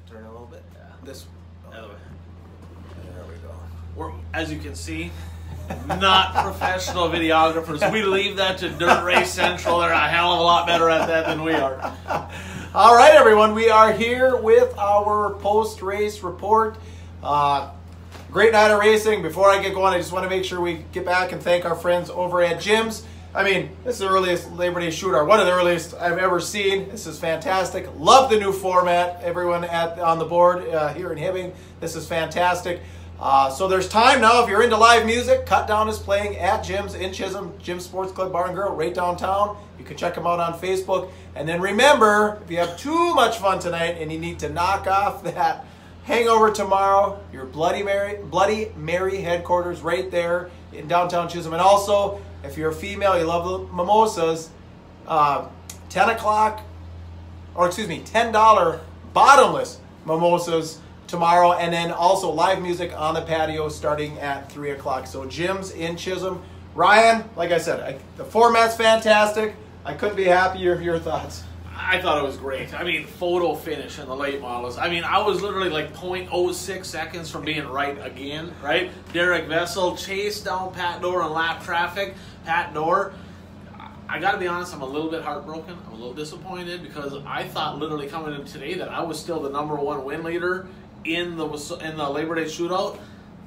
Turn it a little bit. Yeah. This. Other way. There we go. We're, as you can see, not professional videographers. We leave that to Dirt Race Central. They're a hell of a lot better at that than we are. All right, everyone. We are here with our post-race report. Great night of racing. Before I get going, I just want to make sure we get back and thank our friends over at Jim's. I mean, this is the earliest Labor Day shootout, one of the earliest I've ever seen. This is fantastic. Love the new format. Everyone on the board here in Hibbing, this is fantastic. So there's time now. If you're into live music, Cut Down is playing at Jim's in Chisholm, Jim's Sports Club Bar and Grill, right downtown. You can check them out on Facebook. And then remember, if you have too much fun tonight and you need to knock off that hangover tomorrow, your Bloody Mary headquarters right there in downtown Chisholm. And also, if you're a female, you love the mimosas, $10 bottomless mimosas tomorrow, and then also live music on the patio starting at 3 o'clock. So Jim's in Chisholm. Ryan, like I said, the format's fantastic. I couldn't be happier. Your thoughts? I thought it was great. I mean, photo finish in the late models. I mean, I was literally like 0.06 seconds from being right again, right? Derek Vessel chased down Pat Dorr in lap traffic. Pat Dorr, I got to be honest, I'm a little bit heartbroken. I'm a little disappointed because I thought literally coming in today that I was still the #1 win leader in the Labor Day shootout.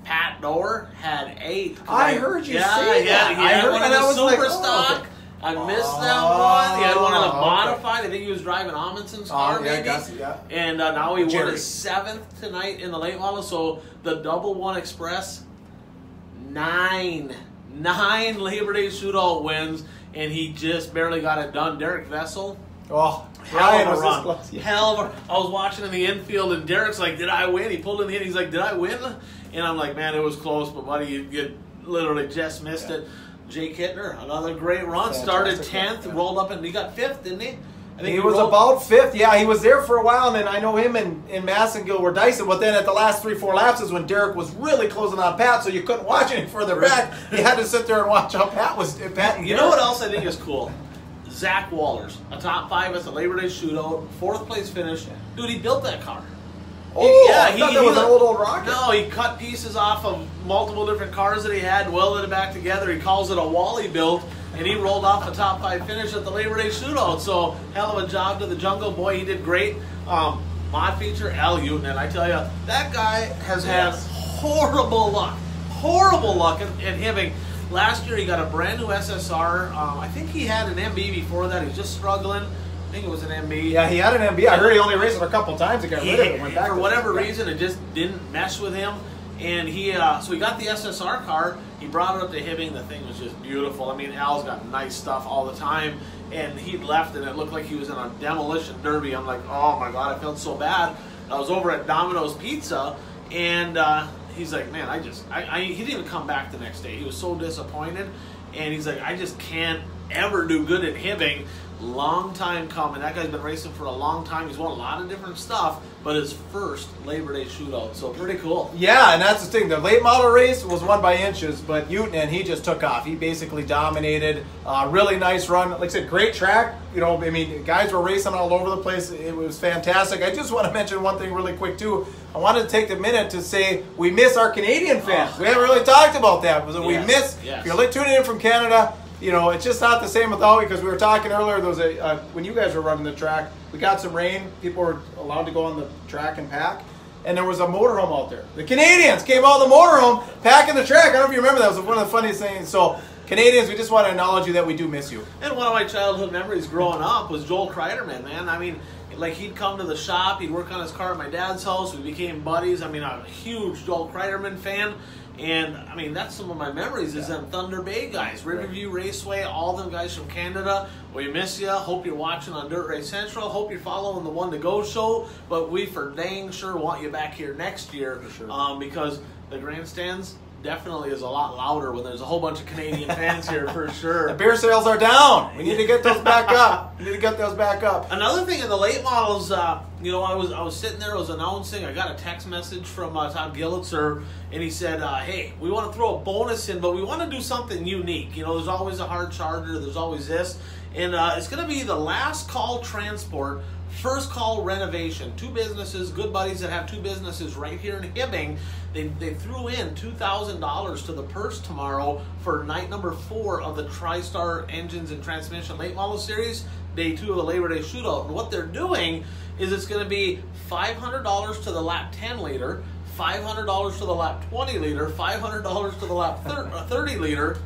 Pat Dorr had 8. I heard you say that. He had one in the super like, stock. Okay. I missed that one. He had one in the modified. I think he was driving Amundson's car, maybe. Yeah. And now he won his 7th tonight in the late model. So the Double One Express, 9 Labor Day shootout wins, and he just barely got it done. Derek Vessel. Oh, hell of a run. Hell of a, I was watching in the infield, and Derek's like, did I win? He pulled in the end. He's like, did I win? And I'm like, man, it was close, but buddy, you literally just missed it. Jake Hittner, another great run. Started 10th, rolled up, and he got 5th, didn't he? I think he was about 5th. Yeah, he was there for a while, and then I know him and Massengill were dicing, but then at the last 3-4 laps is when Derek was really closing on Pat, so you couldn't watch any further back. You had to sit there and watch how Pat was. You know what else I think is cool? Zach Wallers, a top 5 at the Labor Day shootout, 4th place finish. Dude, he built that car. Oh, I thought that was an old rocket. No, he cut pieces off of multiple different cars that he had, welded it back together. He calls it a Wally build, and he rolled off a top 5 finish at the Labor Day shootout. So, hell of a job to the Jungle. Boy, he did great. Mod feature, Al Uton, and I tell you, that guy has had horrible luck in Hibbing. Last year, he got a brand new SSR. I think he had an MB before that. He's just struggling. I think it was an MB. Yeah, he had an MB. I heard he only raced it a couple times. He got rid of it. Went back for whatever reason, it just didn't mesh with him. And he, so he got the SSR car. He brought it up to Hibbing. The thing was just beautiful. I mean, Al's got nice stuff all the time. And he left, and it looked like he was in a demolition derby. I'm like, oh my God, I felt so bad. I was over at Domino's Pizza, and he's like, man, he didn't even come back the next day. He was so disappointed. And he's like, I just can't ever do good at Hibbing. Long time coming. That guy's been racing for a long time. He's won a lot of different stuff, but his first Labor Day shootout, so pretty cool. Yeah, and that's the thing. The late model race was won by inches, but Uton, he just took off. He basically dominated. Really nice run. Like I said, great track. You know, I mean, guys were racing all over the place. It was fantastic. I just want to mention one thing really quick, too. I wanted to take a minute to say we miss our Canadian fans. We haven't really talked about that. We miss, if you're tuning in from Canada, you know, it's just not the same without, because we were talking earlier, there was when you guys were running the track, we got some rain, people were allowed to go on the track and pack, and there was a motorhome out there. The Canadians came out of the motorhome, packing the track. I don't know if you remember that. It was one of the funniest things. So, Canadians, we just want to acknowledge you that we do miss you. And one of my childhood memories growing up was Joel Kreiderman, man. I mean, like, he'd come to the shop, he'd work on his car at my dad's house, we became buddies. I mean, I'm a huge Joel Kreiderman fan. And, I mean, that's some of my memories is them Thunder Bay guys. Riverview Raceway, all them guys from Canada. We miss you. Hope you're watching on Dirt Race Central. Hope you're following the One to Go show. But we for dang sure want you back here next year. For sure. Because the grandstands definitely is a lot louder when there's a whole bunch of Canadian fans here, for sure. The beer sales are down. We need to get those back up. Another thing in the late models, you know, I was sitting there, I was announcing, I got a text message from Todd Gillitzer, and he said, hey, we want to throw a bonus in, but we want to do something unique. You know, there's always a hard charger, there's always this, and it's going to be the last call transport First Call Renovation. 2 businesses, good buddies that have 2 businesses right here in Hibbing. They threw in $2,000 to the purse tomorrow for night number 4 of the TriStar Engines and Transmission Late Model Series, day 2 of the Labor Day Shootout. And what they're doing is it's going to be $500 to the lap 10 liter, $500 to the lap 20 liter, $500 to the lap 30 liter,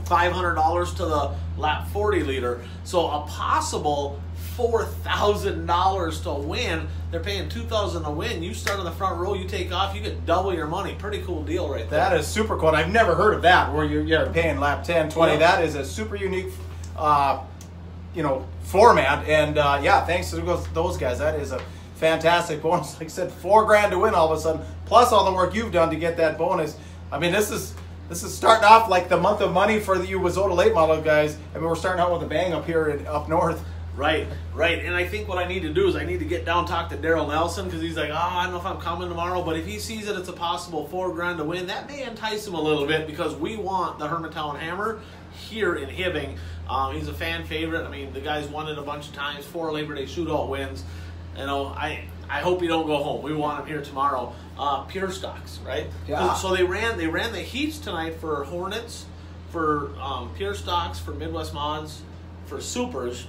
$500 to the lap 40 liter. So a possible $4,000 to win. They're paying $2,000 to win. You start in the front row, you take off, you get double your money. Pretty cool deal right there. That is super cool. I've never heard of that, where you're paying lap 10, 20. Yeah. That is a super unique, format. And yeah, thanks to those guys. That is a fantastic bonus. Like I said, $4,000 to win all of a sudden, plus all the work you've done to get that bonus. I mean, this is starting off like the month of money for you Wazota late model guys. I mean, we're starting out with a bang up here up north. Right. And I think what I need to do is I need to get down, talk to Daryl Nelson, because he's like, I don't know if I'm coming tomorrow, but if he sees that it's a possible $4,000 to win, that may entice him a little bit, because we want the Hermantown Hammer here in Hibbing. He's a fan favorite. I mean, the guy's won it a bunch of times, 4 Labor Day Shootout wins. You know, I hope he don't go home. We want him here tomorrow. Pure Stocks, right? Yeah. So they ran the heats tonight for Hornets, for Pure Stocks, for Midwest Mods, for Supers.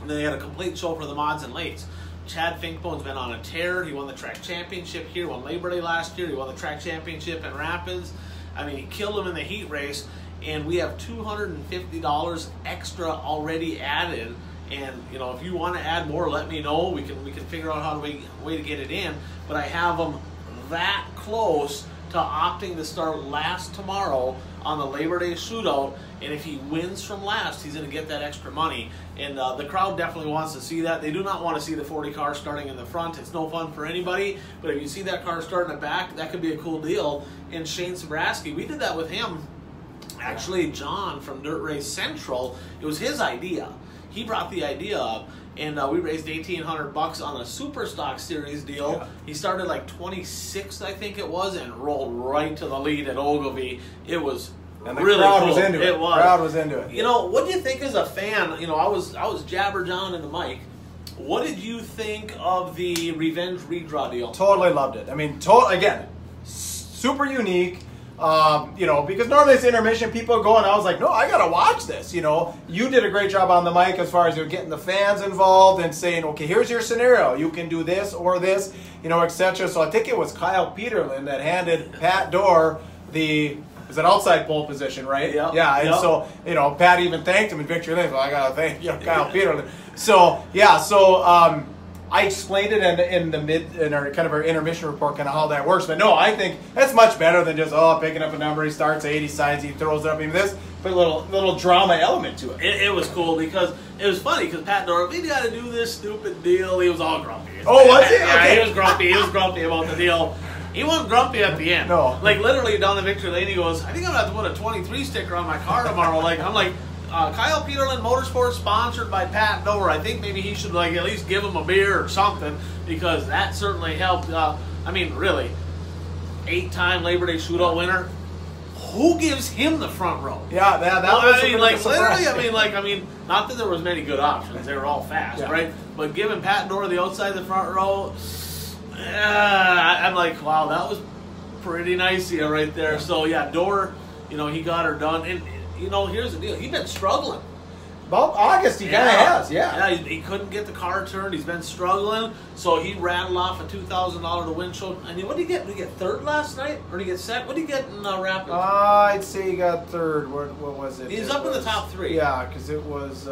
And then they had a complete show for the mods and lates. Chad Finkbone's been on a tear. He won the track championship here, won Labor Day last year. He won the track championship in Rapids. I mean, he killed him in the heat race. And we have $250 extra already added. And you know, if you want to add more, let me know. We can figure out how to way to get it in. But I have them that close to opting to start last tomorrow on the Labor Day Shootout, and if he wins from last, he's going to get that extra money. And the crowd definitely wants to see that. They do not want to see the 40 car starting in the front. It's no fun for anybody, but if you see that car starting in the back, that could be a cool deal. And Shane Sabraski, we did that with him. Actually, John from Dirt Race Central, it was his idea. He brought the idea up, and we raised $1,800 on a Super Stock Series deal. Yeah. He started like 26th, I think it was, and rolled right to the lead at Ogilvie. It was And the really crowd cool. was into it. It was. The crowd was into it. You know, what do you think as a fan? You know, I was Jabber John and the mic. What did you think of the Revenge redraw deal? Totally loved it. I mean, again, super unique. Because normally it's intermission, people go, and I was like, no, I got to watch this. You know, you did a great job on the mic as far as getting the fans involved and saying, okay, here's your scenario. You can do this or this, etc. So I think it was Kyle Peterlin that handed Pat Dorr was an outside pole position, right? Yep. Yeah, and so, Pat even thanked him in victory lane. Well, I got to thank Kyle Peterlin. So, yeah, I explained it in our kind of our intermission report, kind of how that works. But no, I think that's much better than just picking up a number. He starts 80 signs, he throws it up. I mean, this put a little drama element to it. It was cool because it was funny because Pat Dorr, we got to do this stupid deal. He was all grumpy. Oh, was he? Yeah, Okay. he was grumpy. He was grumpy about the deal. He wasn't grumpy at the end. No. Like literally down the victory lane, he goes, I think I'm gonna have to put a 23 sticker on my car tomorrow. Kyle Peterlin Motorsports sponsored by Pat Dorr. I think maybe he should at least give him a beer or something, because that certainly helped. Really, 8-time Labor Day Shootout winner. Who gives him the front row? Yeah, that was literally. Not that there was many good options. They were all fast, Yeah. right? But giving Pat Dorr the outside of the front row, I'm like, wow, that was pretty nice of you right there. So yeah, Dorr, he got her done. And here's the deal. He's been struggling. About August, he kind of has, yeah. Yeah, he couldn't get the car turned. He's been struggling. So he rattled off a $2,000 to win show. I mean, what did he get? Did he get third last night? Or did he get second? What did he get in Rapids? I'd say he got third. What was it? He's up in the top 3. Yeah, because it was...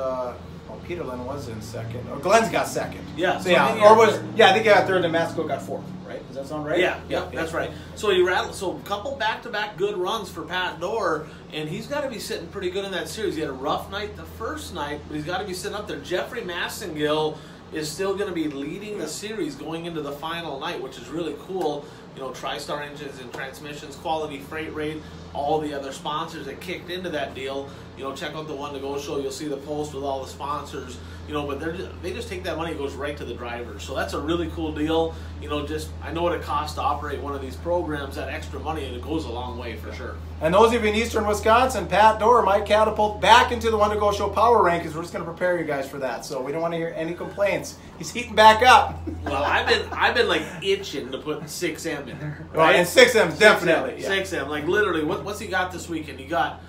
Peterlin was in second. Oh, Glenn's got second. Yeah. So I think he got third, and Matsko got fourth, right? Does that sound right? Yeah, that's right. So he rattled. So a couple back-to-back good runs for Pat Dorr, and he's got to be sitting pretty good in that series. He had a rough night the first night, but he's got to be sitting up there. Jeffrey Massengill is still going to be leading the series going into the final night, which is really cool. TriStar Engines and Transmissions, Quality Freight Rate, all the other sponsors that kicked into that deal. you know, check out the One to Go show. You'll see the post with all the sponsors, you know, but they just take that money, it goes right to the drivers. So that's a really cool deal. You know, just, I know what it costs to operate one of these programs, that extra money, and it goes a long way for sure. And those of you in Eastern Wisconsin, Pat Dorr might catapult back into the One to Go show power rankings. We're just going to prepare you guys for that. So we don't want to hear any complaints. He's heating back up. Well, I've been like itching to put 6M in there. Right? Well, and 6M, definitely. 6M, like literally, what's he got this weekend? He got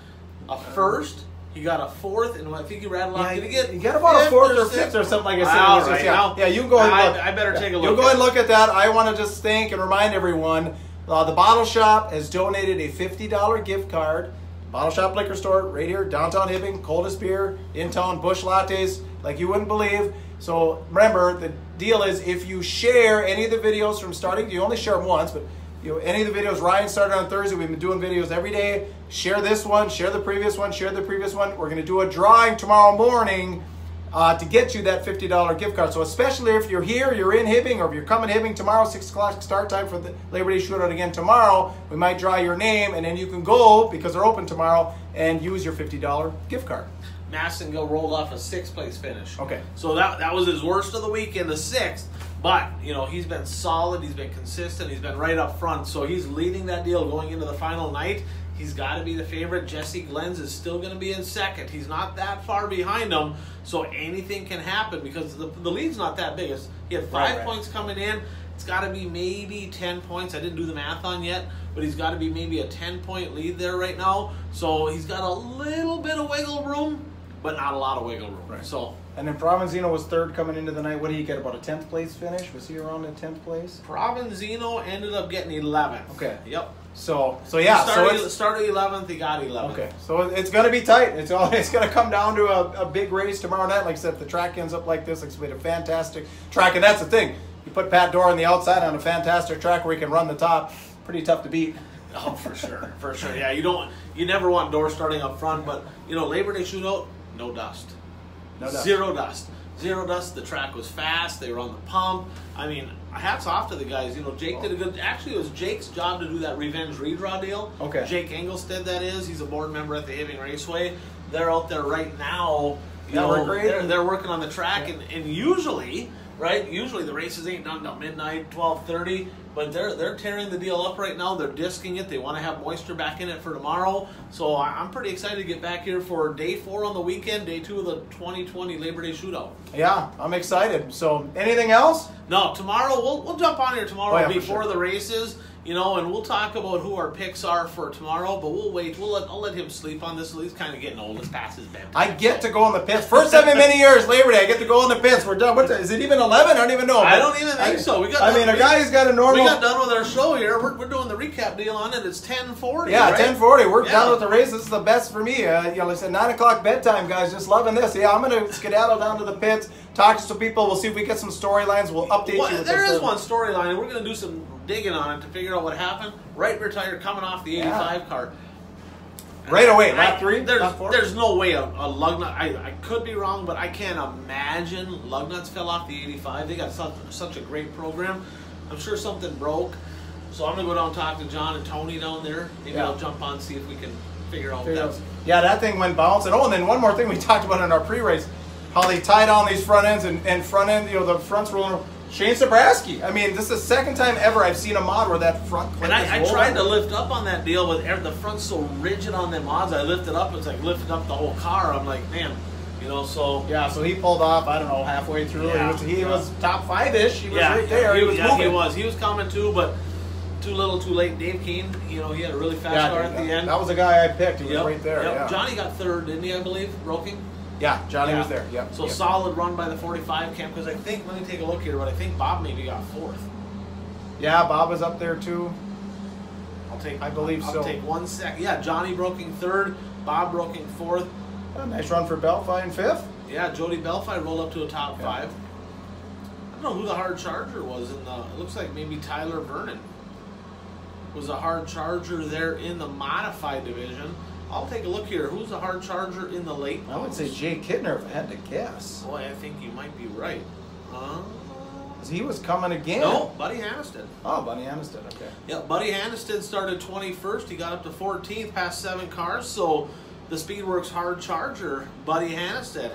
a first, he got a fourth, and I think he rattled off. Did he get? You got about a fourth or fifth or something like I said. All right, yeah, you can go ahead and look. I better take a look. You go ahead and look at that. I want to just thank and remind everyone, the Bottle Shop has donated a $50 gift card. Bottle Shop Liquor Store, right here, downtown Hibbing, coldest beer in town, Busch lattes, like you wouldn't believe. So remember, the deal is if you share any of the videos from starting, you only share them once, but any of the videos, Ryan started on Thursday, we've been doing videos every day. Share this one, share the previous one, share the previous one. We're going to do a drawing tomorrow morning to get you that $50 gift card. So especially if you're here, you're in Hibbing, or if you're coming to Hibbing tomorrow, 6 o'clock start time for the Labor Day shootout again tomorrow, we might draw your name, and then you can go, because they're open tomorrow, and use your $50 gift card. Massengill rolled off a 6th place finish. Okay. So that was his worst of the weekend, the 6th. But, you know, he's been solid, he's been consistent, he's been right up front. So he's leading that deal going into the final night. He's got to be the favorite. Jesse Glenns is still going to be in second. He's not that far behind him, so anything can happen because the lead's not that big. He had 5 points coming in. It's got to be maybe 10 points. I didn't do the math on yet, but he's got to be maybe a 10-point lead there right now. So he's got a little bit of wiggle room, but not a lot of wiggle room. Right. So. And then Provenzino was third coming into the night. What did he get, about a 10th place finish? Was he around the 10th place? Provenzino ended up getting 11th. Okay. Yep. So yeah. Started 11th, he got 11th. Okay. So it's going to be tight. It's going to come down to a big race tomorrow night. Like I said, if the track ends up like this, it's going to be a fantastic track. And that's the thing. You put Pat Dorr on the outside on a fantastic track where he can run the top. Pretty tough to beat. Oh, for sure. For sure. Yeah, you never want Dorr starting up front, but, you know, Labor Day shootout, no dust. No dust. Zero dust. Zero dust. The track was fast. They were on the pump. I mean, hats off to the guys. You know, Jake did a good... Actually, it was Jake's job to do that revenge redraw deal. Okay. Jake Engelstead, that is. He's a board member at the Hibbing Raceway. They're out there right now. They're working on the track, and usually... Right? Usually the races ain't done till midnight, 12:30, but they're tearing the deal up right now. They're disking it. They want to have moisture back in it for tomorrow. So I'm pretty excited to get back here for day 4 on the weekend, day 2 of the 2020 Labor Day shootout. Yeah, I'm excited. So anything else? No, tomorrow we'll jump on here tomorrow before sure. the races. You know, and we'll talk about who our picks are for tomorrow, but we'll wait. I'll let him sleep on this. He's kind of getting old. It's past his bedtime. I get to go in the pits. First time in many years, Labor Day, I get to go in the pits. We're done. Is it even 11? I don't even know. I don't even think so. A guy who's got a normal... We got done with our show here. We're doing the recap deal on it. It's 10:40. Yeah, right? 10:40. We're done with the race. This is the best for me. Like I said, 9 o'clock bedtime, guys. Just loving this. Yeah, I'm going to skedaddle down to the pits, talk to some people. We'll see if we get some storylines. We'll update you with There is one storyline, and we're going to do some digging on it to figure out what happened. Wright retired coming off the 85 car. Right away, not 3? There's no way a lug nut. I could be wrong, but I can't imagine lug nuts fell off the 85. They got such a great program. I'm sure something broke. So I'm going to go down and talk to John and Tony down there. Maybe I'll jump on and see if we can figure out that. Yeah, that thing went bouncing. Oh, and then one more thing we talked about in our pre-race, how they tie down these front ends and front end, the front's rolling. Shane Sabraski. I mean, this is the second time ever I've seen a mod where that front clip is I tried to lift up on that deal, but the front's so rigid on them mods. I lifted up. It's like lifted up the whole car. I'm like, man, so... Yeah, so he pulled off, I don't know, halfway through. Yeah, he was top 5-ish. He was right there. He was moving. He was coming too, but too little too late. Dave Keane, he had a really fast car at the end. That was the guy I picked. He was right there. Yeah. Johnny got 3rd, didn't he, I believe, Broking? Yeah, Johnny was there. Yep. So solid run by the 45 camp, because I think, let me take a look here, but I think Bob maybe got 4th. Yeah, Bob was up there too. I believe so. I'll take 1 sec. Yeah, Johnny Broking 3rd, Bob Broking 4th. A nice run for Belfi in 5th. Yeah, Jody Belfi rolled up to a top 5. I don't know who the hard charger was in the. It looks like maybe Tyler Vernon was a hard charger there in the modified division. I'll take a look here. Who's the hard charger in the late? I would say Jay Kidner if I had to guess. Boy, I think you might be right. He was coming again. No, Buddy Hannestead. Oh, Buddy Hannestead, okay. Yeah, Buddy Hannestead started 21st. He got up to 14th, past 7 cars. So, the Speedworks Hard Charger, Buddy Hannestead.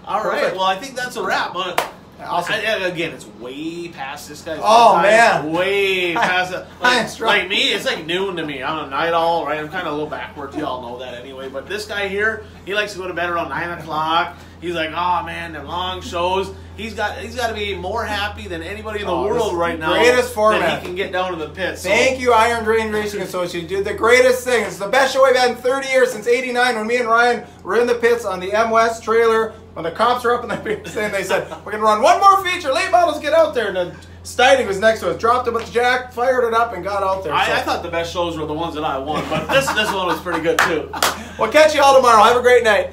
All Perfect. right, well, I think that's a wrap. But Awesome. again, it's way past this guy's Oh, bedtime. man. Way past it. Thanks, Rob. Like me, it's like noon to me. I'm a night owl, right? I'm kind of a little backwards. You all know that anyway. But this guy here, he likes to go to bed around 9 o'clock. He's like, oh man, them long shows. He's got to be more happy than anybody in the world right now. Greatest format. That he can get down to the pits. Thank you, Iron Drain Racing Association. You did the greatest thing. It's the best show we've had in 30 years, since '89, when me and Ryan were in the pits on the M West trailer. When the cops were up in the pits, and they said, we're going to run one more feature. Late models, get out there. And then Steiding was next to us. Dropped him with the jack, fired it up, and got out there. I thought the best shows were the ones that I won, but this one was pretty good too. We'll catch you all tomorrow. Have a great night.